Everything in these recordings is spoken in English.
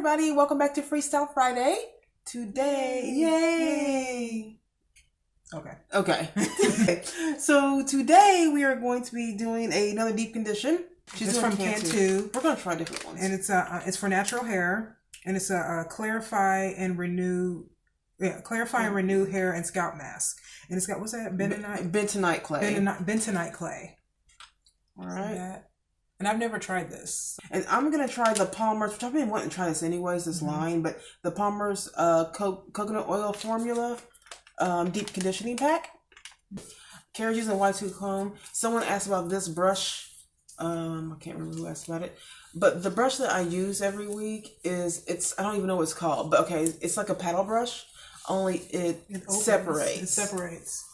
everybody, welcome back to Freestyle Friday. Today, yay! Okay. So today we are going to be doing another deep condition. She's from Cantu. We're going to try different ones. And it's for natural hair. And it's a clarify and renew hair and scalp mask. And it's got, what's that? Bentonite clay. Bentonite clay. All right. And I've never tried this. And I'm going to try the Palmer's, which I've been wanting to try this anyways, this line, but the Palmer's coconut oil formula deep conditioning pack. Kara's using a Y2 comb. Someone asked about this brush. I can't remember who asked about it. But the brush that I use every week I don't even know what it's called, but okay, it's like a paddle brush, only it separates. It separates.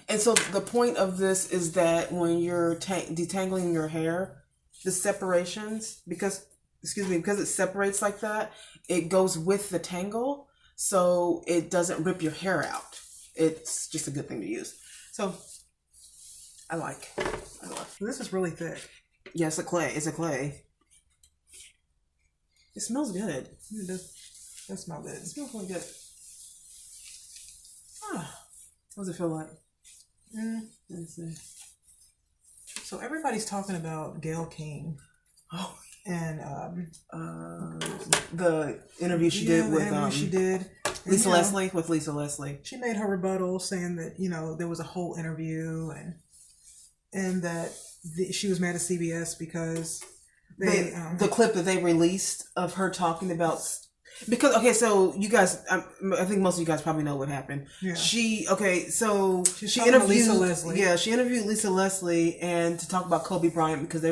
And so the point of this is that when you're detangling your hair, the separations, because it separates like that, it goes with the tangle, so it doesn't rip your hair out. It's just a good thing to use. So I like. This is really thick. Yeah, it's a clay. It smells good. It does smell good. It smells really good. What does it feel like? Let's see. So everybody's talking about Gayle King. Oh, and the interview she did with Lisa Leslie. With Lisa Leslie, she made her rebuttal saying that there was a whole interview and that she was mad at CBS because the clip that they released of her talking about. Because, okay, so you guys, I think most of you guys probably know what happened. Yeah. She interviewed Lisa Leslie. Yeah, she interviewed Lisa Leslie and to talk about Kobe Bryant because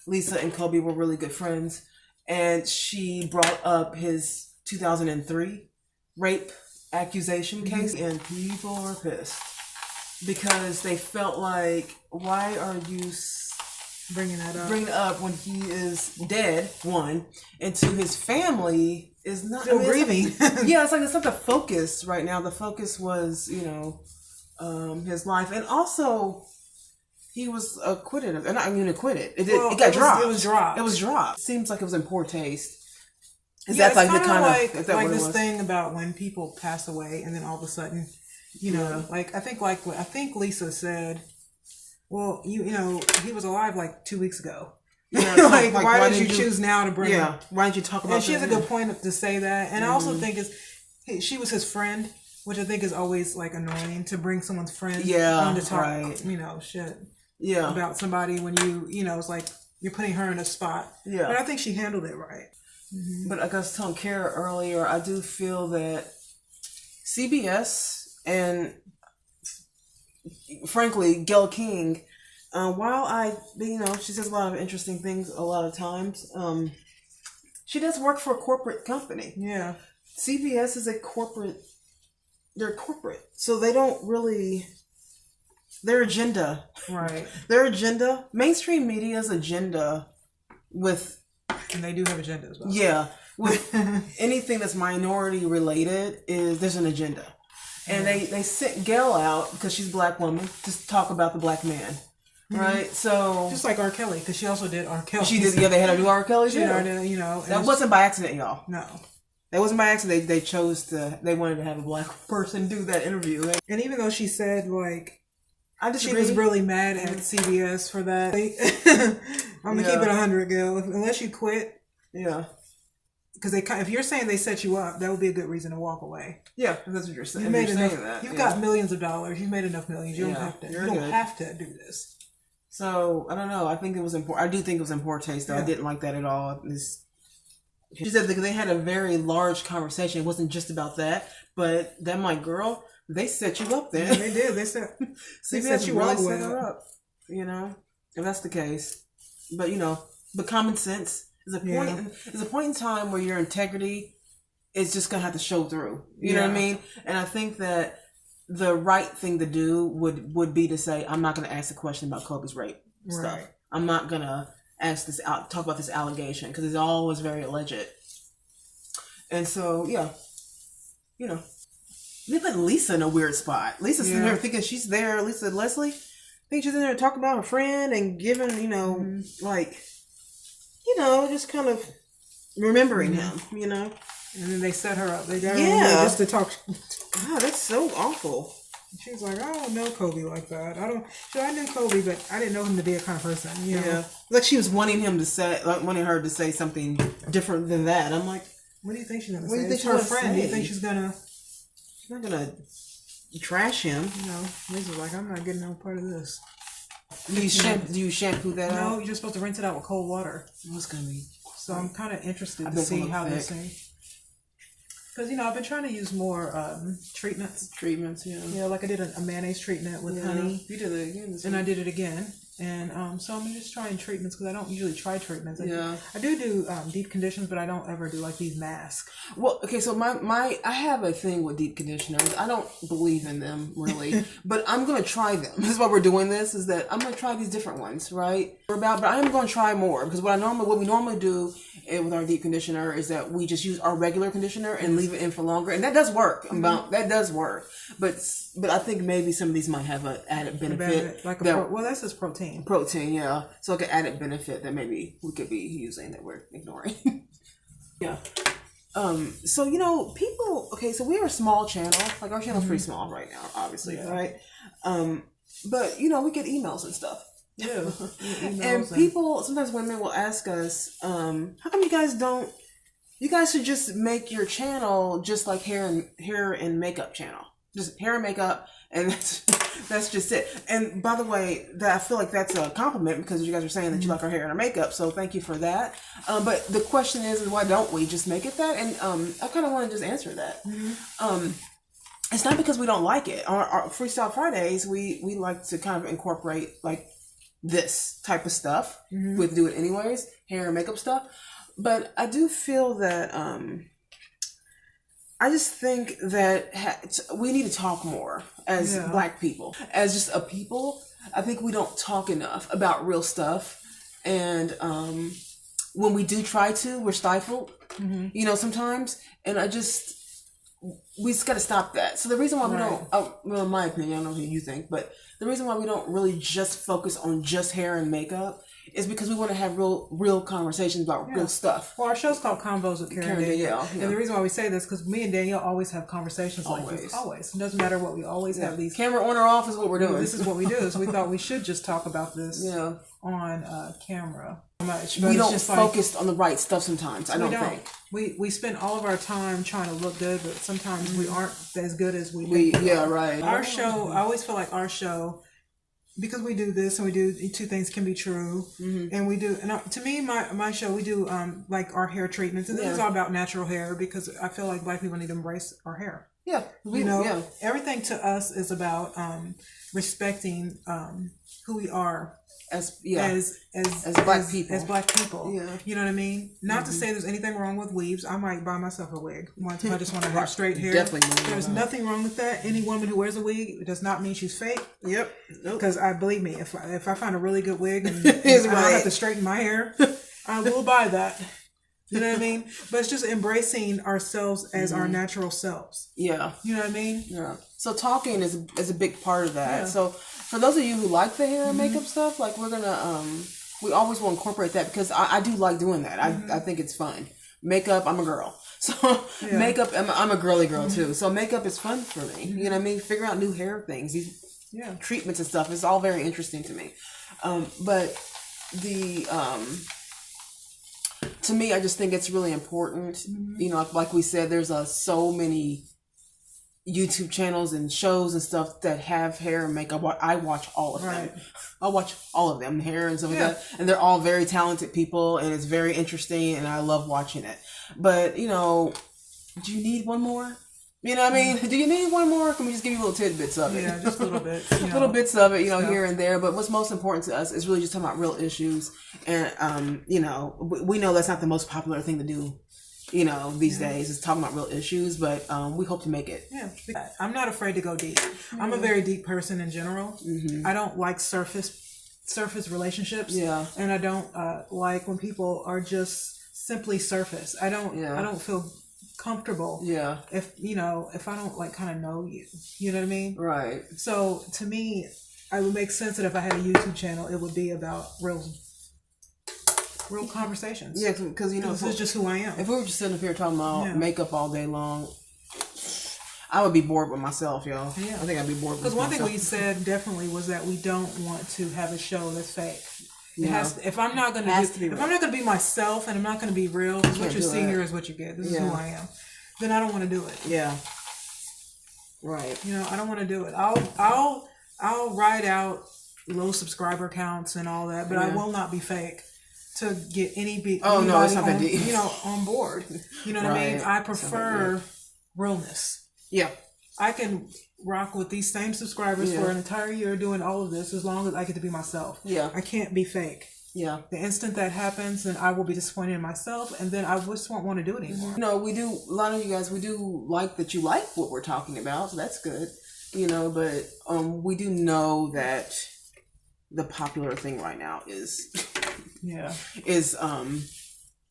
Lisa and Kobe were really good friends. And she brought up his 2003 rape accusation case. And people are pissed because they felt like, why are you bringing it up when he is dead, one, and two, his family is not still grieving. It's not the focus right now. The focus was, his life, and also he was acquitted of, and not even acquitted. It got dropped. It was dropped. Seems like it was in poor taste. Is that like the kind of like this thing about when people pass away and then all of a sudden, like I think Lisa said, well, he was alive like 2 weeks ago. Yeah, like why did you choose now to bring him? Why didn't you talk about? And she has a good point to say that, and I also think she was his friend, which I think is always like annoying to bring someone's friend on to talk, shit, about somebody when it's like you're putting her in a spot. Yeah, but I think she handled it right. Mm-hmm. But like I was telling Kara earlier, I do feel that CBS and frankly Gayle King. While she says a lot of interesting things a lot of times, she does work for a corporate company. Yeah. CBS is they're corporate. So they don't really, their agenda. Right. Their agenda, mainstream media's agenda and they do have agendas. Yeah. With anything that's minority related there's an agenda. And they sent Gayle out because she's a black woman to talk about the black man. Right, so just like R. Kelly, because she also did R. Kelly. She did, they had to do R. Kelly. That wasn't by accident, y'all. No, that wasn't by accident. They wanted to have a black person do that interview. And even though she said she was really mad at CBS for that. I'm gonna keep it 100, Gayle. Unless you quit, because if you're saying they set you up, that would be a good reason to walk away. Yeah, if that's what you're saying. You've got millions of dollars. You've made enough millions. You don't have to do this. So, I don't know. I think it was important. I do think it was in poor taste, though. I didn't like that at all. She said that they had a very large conversation. It wasn't just about that. But then, my girl, they set you up there. Yeah, they did. They set you all the way up. If that's the case. But, but common sense is a point. There's a point in time where your integrity is just going to have to show through. You know what I mean? And I think that the right thing to do would be to say, I'm not going to ask a question about Kobe's rape stuff. I'm not going to talk about this allegation because it's always very alleged. And so, they put Lisa in a weird spot. Lisa's sitting there thinking she's there. Lisa Leslie, I think she's in there talking about her friend and giving, just kind of remembering him, you know. And then they set her up. They got her just to talk. God, that's so awful. She's like, I don't know Kobe like that. I knew Kobe, but I didn't know him to be a kind of person. You know? Yeah, like she was wanting her to say something different than that. I'm like, what do you think she's gonna say? It's her friend. Do you think she's gonna? She's not gonna trash him. No, Liz was like, I'm not getting no part of this. Do you shampoo that out? No, you're just supposed to rinse it out with cold water. What's gonna be? So I'm kind of interested to see how this thing. Because, I've been trying to use more treatments. Treatments, yeah. Yeah, like I did a mayonnaise treatment with honey. You did it again. And I did it again. And so I'm just trying treatments because I don't usually try treatments. I do deep conditions, but I don't ever do like these masks. Well, okay, so I have a thing with deep conditioners. I don't believe in them really, but I'm gonna try them. This is why we're doing this. Is that I'm gonna try these different ones, right? But I am gonna try more because what we normally do with our deep conditioner is that we just use our regular conditioner and leave it in for longer, and that does work. That does work, but I think maybe some of these might have an added benefit. Well, that's just protein. Protein, yeah. So like an added benefit that maybe we could be using that we're ignoring. Yeah. So people. Okay, so we're a small channel. Like our channel's pretty small right now, obviously, right? But we get emails and stuff. Yeah. And people, sometimes women will ask us, how come you guys don't? You guys should just make your channel just like hair and makeup channel. Just hair and makeup, and that's just it. And by the way, I feel like that's a compliment because you guys are saying that you like our hair and our makeup, so thank you for that. But the question is why don't we just make it that? And I kind of want to just answer that. It's not because we don't like it. Our Freestyle Fridays, we like to kind of incorporate like this type of stuff. We have to do it anyways, hair and makeup stuff. But I do feel that I just think that we need to talk more as Black people. As just a people, I think we don't talk enough about real stuff. And when we do try to, we're stifled, sometimes. And we just got to stop that. So the reason why we don't, well, in my opinion, I don't know what you think, but the reason why we don't really just focus on just hair and makeup is because we want to have real conversations about real stuff. Well, our show's called Convos with Karen and Danielle. And the reason why we say this is because me and Danielle always have conversations like this. Always. It doesn't matter what, we always have these. Camera on or off is what we're doing. This is what we do. So we thought we should just talk about this on camera. We don't focus on the right stuff sometimes, I don't think. We spend all of our time trying to look good, but sometimes we aren't as good as we think. Yeah, right. Our show, I always feel like our show, because we do this and we do two things can be true, and we do, and to me, my show, we do like our hair treatments, and this is all about natural hair because I feel like Black people need to embrace our hair. Yeah, everything to us is about respecting who we are as Black people. As Black people, you know what I mean. Not to say there's anything wrong with weaves. I might buy myself a wig once if I just want to have straight hair. Definitely, there's nothing wrong with that. Any woman who wears a wig, it does not mean she's fake. Yep. Because believe me, if I find a really good wig and I have to straighten my hair, I will buy that. You know what I mean? But it's just embracing ourselves as our natural selves. Yeah. You know what I mean? Yeah. So talking is a big part of that. Yeah. So for those of you who like the hair and makeup stuff, like we're gonna we always will incorporate that because I do like doing that. I think it's fun. Makeup, I'm a girl. So makeup, I'm a girly girl too. So makeup is fun for me. You know what I mean? Figure out new hair things, these treatments and stuff. It's all very interesting to me. But the to me, I just think it's really important. Like we said, there's so many YouTube channels and shows and stuff that have hair and makeup. I watch all of them. I watch all of them, hair and stuff like that. And they're all very talented people, and it's very interesting, and I love watching it. But, do you need one more? You know what I mean? Do you need one more? Can we just give you little tidbits of it? Yeah, just little bits. Little bits of it, here and there. But what's most important to us is really just talking about real issues. And, we know that's not the most popular thing to do, these days is talking about real issues. But we hope to make it. Yeah. I'm not afraid to go deep. I'm a very deep person in general. I don't like surface relationships. Yeah. And I don't like when people are just simply surface. I don't feel comfortable if I don't kind of know you know what I mean, right? So to me, it would make sense that if I had a YouTube channel, it would be about real real conversations. Yeah, because this is just who I am. If we were just sitting up here talking about makeup all day long, I would be bored with myself, y'all. Yeah. I think I'd be bored with myself. Because one thing we said definitely was that we don't want to have a show that's fake. It has to, if I'm not going to be myself and I'm not going to be real, because what you see here is what you get. This is who I am. Then I don't want to do it. Yeah. Right. I don't want to do it. I'll write out low subscriber counts and all that, but I will not be fake to get anybody on board. You know what I mean? I prefer realness. Yeah. I can rock with these same subscribers for an entire year doing all of this as long as I get to be myself. Yeah. I can't be fake. Yeah. The instant that happens, then I will be disappointed in myself, and then I just won't want to do it anymore. A lot of you guys, we do like that you like what we're talking about, so that's good. But we do know that the popular thing right now is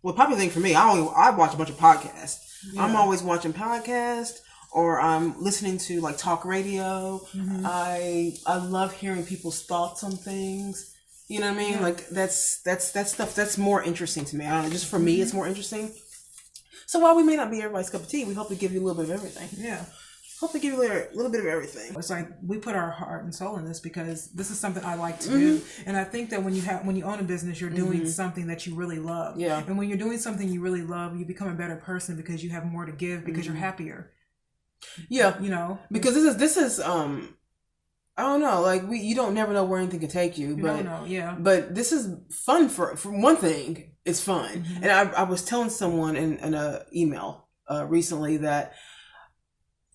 popular thing for me. I watch a bunch of podcasts. Yeah. I'm always watching podcasts, or I'm listening to like talk radio. Mm-hmm. I love hearing people's thoughts on things. You know what I mean? Yeah. Like that's stuff that's more interesting to me. I don't know, just for me, it's more interesting. So while we may not be everybody's cup of tea, we hope to give you a little bit of everything. Yeah. Hope to give you a little bit of everything. It's like we put our heart and soul in this because this is something I like to do, and I think that when you own a business, you're doing something that you really love. Yeah. And when you're doing something you really love, you become a better person because you have more to give because you're happier. Yeah. Because this is I don't know, like you don't never know where anything can take you. You don't know, yeah. But this is fun for one thing. It's fun, and I was telling someone in a email recently that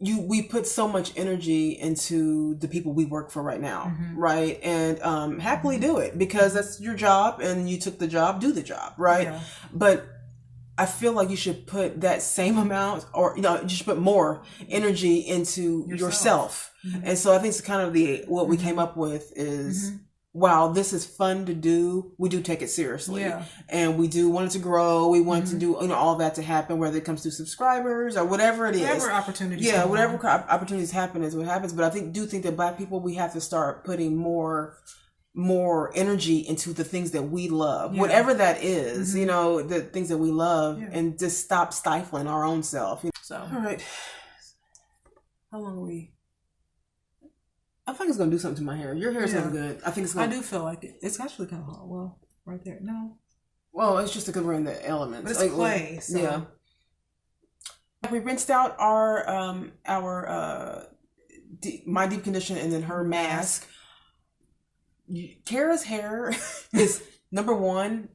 we put so much energy into the people we work for right now, right? And happily do it because that's your job, and you took the job, do the job, right? Yeah. But I feel like you should put that same amount, or you should put more energy into yourself. And so I think it's kind of what we came up with is, wow, this is fun to do. We do take it seriously, and we do want it to grow. We want to do all that to happen, whether it comes to subscribers or whatever it is. Whatever opportunities. Yeah, whatever opportunities happen is what happens. But I do think that Black people, we have to start putting more energy into the things that we love, whatever that is, the things that we love, and just stop stifling our own self. So, all right. How long are we? I think it's going to do something to my hair. Your hair is looking good. I think it's going I do feel like it. It's actually kind of hot. Well, right there. No. Well, it's just because we're in the elements. But it's clay. So. Yeah. We rinsed out our my deep conditioner and then her mask. Kara's hair is number one.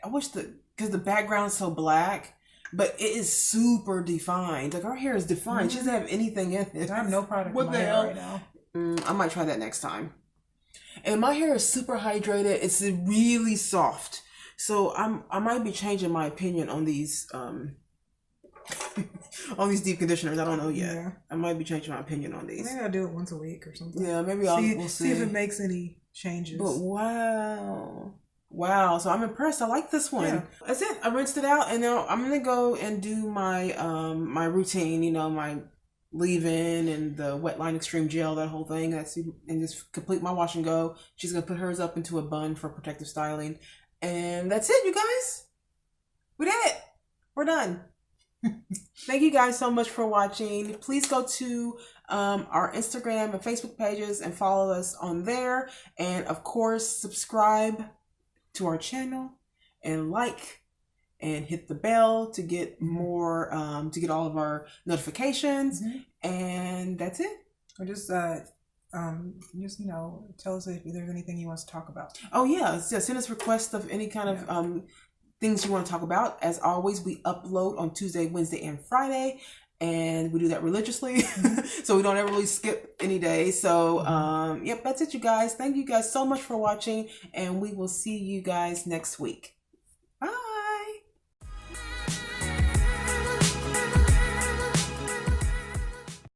I wish because the background is so black, but it is super defined. Like her hair is defined. She doesn't have anything in it. I have no product in my hair right now. I might try that next time. And my hair is super hydrated. It's really soft. So I might be changing my opinion on these on these deep conditioners. I don't know yet. Yeah. I might be changing my opinion on these. Maybe I'll do it once a week or something. Yeah, maybe we'll see if it makes any changes. But wow. So I'm impressed. I like this one. Yeah. That's it. I rinsed it out, and now I'm gonna go and do my my routine. My leave-in and the wet line extreme gel, that whole thing. And just complete my wash and go. She's gonna put hers up into a bun for protective styling, and that's it, you guys. We did it. We're done. Thank you guys so much for watching. Please go to our Instagram and Facebook pages and follow us on there, and of course subscribe to our channel and like and hit the bell to get more to get all of our notifications. And that's it. Or just tell us if there's anything you want to talk about. Oh yeah, send us requests of any kind of things you want to talk about. As always, we upload on Tuesday, Wednesday, and Friday, and we do that religiously. So we don't ever really skip any day. So yep, that's it, you guys. Thank you guys so much for watching, and we will see you guys next week.